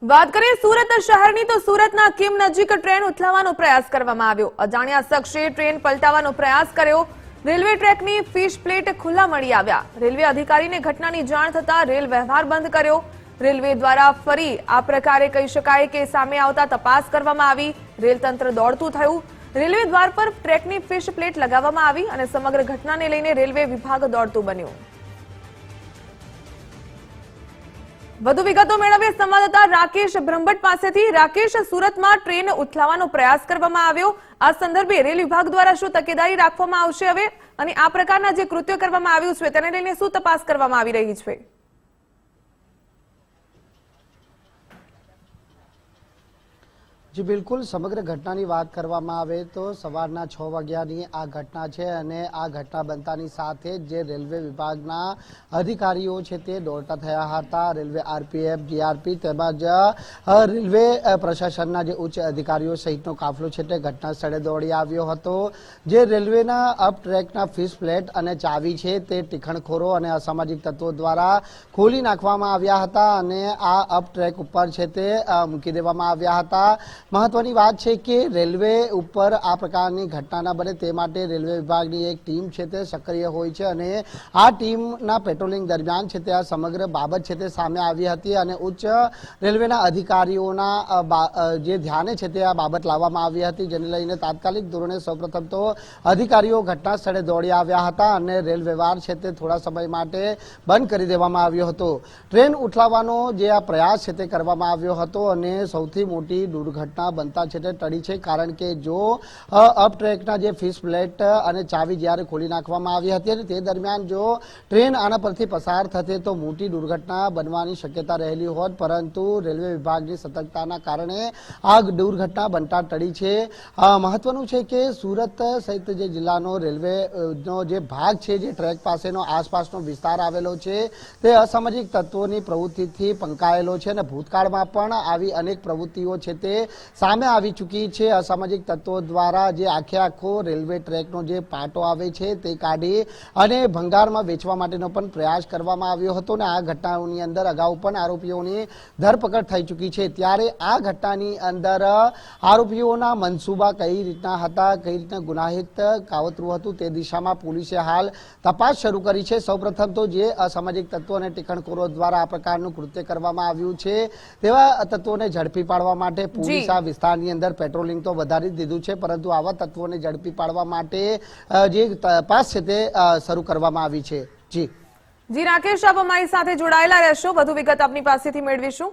વાત કરીએ સુરત શહેરની તો સુરતના કિમ નજીક ટ્રેન ઉથલાવવાનો પ્રયાસ કરવામાં આવ્યો। અજાણ્યા શખ્સે ટ્રેન પલટાવવાનો પ્રયાસ કર્યો। રેલવે ટ્રેકની ફિશ પ્લેટ ખુલ્લા મળી આવ્યા। રેલવે અધિકારીને ઘટનાની જાણ થતા રેલ વ્યવહાર બંધ કર્યો। રેલવે દ્વારા ફરી આ પ્રકારે કહી શકાય કે સામે આવતા તપાસ કરવામાં આવી। રેલ તંત્ર દોડતું થયું। રેલવે દ્વાર પર ટ્રેકની ફિશ પ્લેટ લગાવવામાં આવી અને સમગ્ર ઘટનાને લઈને રેલવે વિભાગ દોડતું બન્યું। વધુ વિગતો મેળવીએ સંવાદદાતા રાકેશ બ્રહ્મભટ્ટ પાસેથી। રાકેશ, સુરતમાં ટ્રેન ઉથલાવવાનો પ્રયાસ કરવામાં આવ્યો। આ સંદર્ભે રેલ વિભાગ દ્વારા શું તકેદારી રાખવામાં આવશે હવે, અને આ પ્રકારના જે કૃત્ય કરવામાં આવ્યું છે તેને લઈને શું તપાસ કરવામાં આવી રહી છે? જી બિલકુલ, સમગ્ર ઘટનાની વાત કરવામાં આવે તો સવારના 6 વાગ્યાની આ ઘટના છે અને આ ઘટના બનતાની સાથે જે રેલવે વિભાગના અધિકારીઓ છે તે દોડતા થયા હતા। રેલવે આરપીએફ, જીઆરપી તેમજ રેલવે પ્રશાસનના જે ઉચ્ચ અધિકારીઓ સહિતનો કાફલો છે તે ઘટના સ્થળે દોડી આવ્યો હતો। જે રેલવેના અપ ટ્રેકના ફિશ પ્લેટ અને ચાવી છે તે ટીખણખોરો અને અસામાજિક તત્વો દ્વારા ખોલી નાખવામાં આવ્યા હતા અને આ અપ ટ્રેક ઉપર છે તે મૂકી દેવામાં આવ્યા હતા। મહત્વની વાત છે કે રેલવે ઉપર આ પ્રકારની ઘટના ન બને તે માટે રેલવે વિભાગની એક ટીમ છે તે સક્રિય હોય છે અને આ ટીમના પેટ્રોલિંગ દરમિયાન છે તે આ સમગ્ર બાબત છે તે સામે આવી હતી અને ઉચ્ચ રેલવેના અધિકારીઓના જે ધ્યાને છે તે આ બાબત લાવવામાં આવી હતી, જેને લઈને તાત્કાલિક ધોરણે સૌપ્રથમ તો અધિકારીઓ ઘટના સ્થળે દોડી આવ્યા હતા અને રેલ વ્યવહાર છે તે થોડા સમય માટે બંધ કરી દેવામાં આવ્યો હતો। ટ્રેન ઉઠાવવાનો જે આ પ્રયાસ છે તે કરવામાં આવ્યો હતો અને સૌથી મોટી દુર્ઘટના બનતા છે તે ટળી છે, કારણ કે જો અપ ટ્રેકના જે ફિશ પ્લેટ અને ચાવી જ્યારે ખોલી નાખવામાં આવી હતી અને તે દરમિયાન જો ટ્રેન આના પરથી પસાર થતી તો મોટી દુર્ઘટના બનવાની શક્યતા રહેલી હોત, પરંતુ રેલવે વિભાગની સતર્કતાના કારણે આ દુર્ઘટના બનતા ટળી છે। મહત્વનું છે કે સુરત સહિત જે જિલ્લાનો રેલવેનો જે ભાગ છે, જે ટ્રેક પાસેનો આસપાસનો વિસ્તાર આવેલો છે, તે અસામાજિક તત્વોની પ્રવૃત્તિથી પંકાયેલો છે અને ભૂતકાળમાં પણ આવી અનેક પ્રવૃત્તિઓ છે તે સામે આવી ચૂકી છે। અસામાજિક તત્વો દ્વારા જે આખો રેલવે ટ્રેકનો જે પાટો આવે છે તે કાઢી અને ભંગારમાં વેચવા માટેનો પણ પ્રયાસ કરવામાં આવ્યો હતો અને આ ઘટનાઓની અંદર અગાઉ પણ આરોપીઓની ધરપકડ થઈ ચૂકી છે। ત્યારે આ ઘટનાની અંદર આરોપીઓના મનસુબા કઈ રીતના હતા, કઈ રીતના ગુનાહિત કાવતરું હતું, તે દિશામાં પોલીસે હાલ તપાસ શરૂ કરી છે। સૌપ્રથમ તો જે અસામાજિક તત્વો અને ટીખણખોરો દ્વારા આ પ્રકારનું કૃત્ય કરવામાં આવ્યું છે તેવા તત્વોને ઝડપી પાડવા માટે પોલીસ આ વિસ્તારની અંદર પેટ્રોલિંગ તો વધારી દીધું છે, પરંતુ આવા તત્વોને ઝડપી પાડવા માટે જે તપાસ છે તે શરૂ કરવામાં આવી છે। જી રાકેશ, આપ અમારી સાથે જોડાયેલા રહેશો, વધુ વિગત આપની પાસેથી મેળવીશું।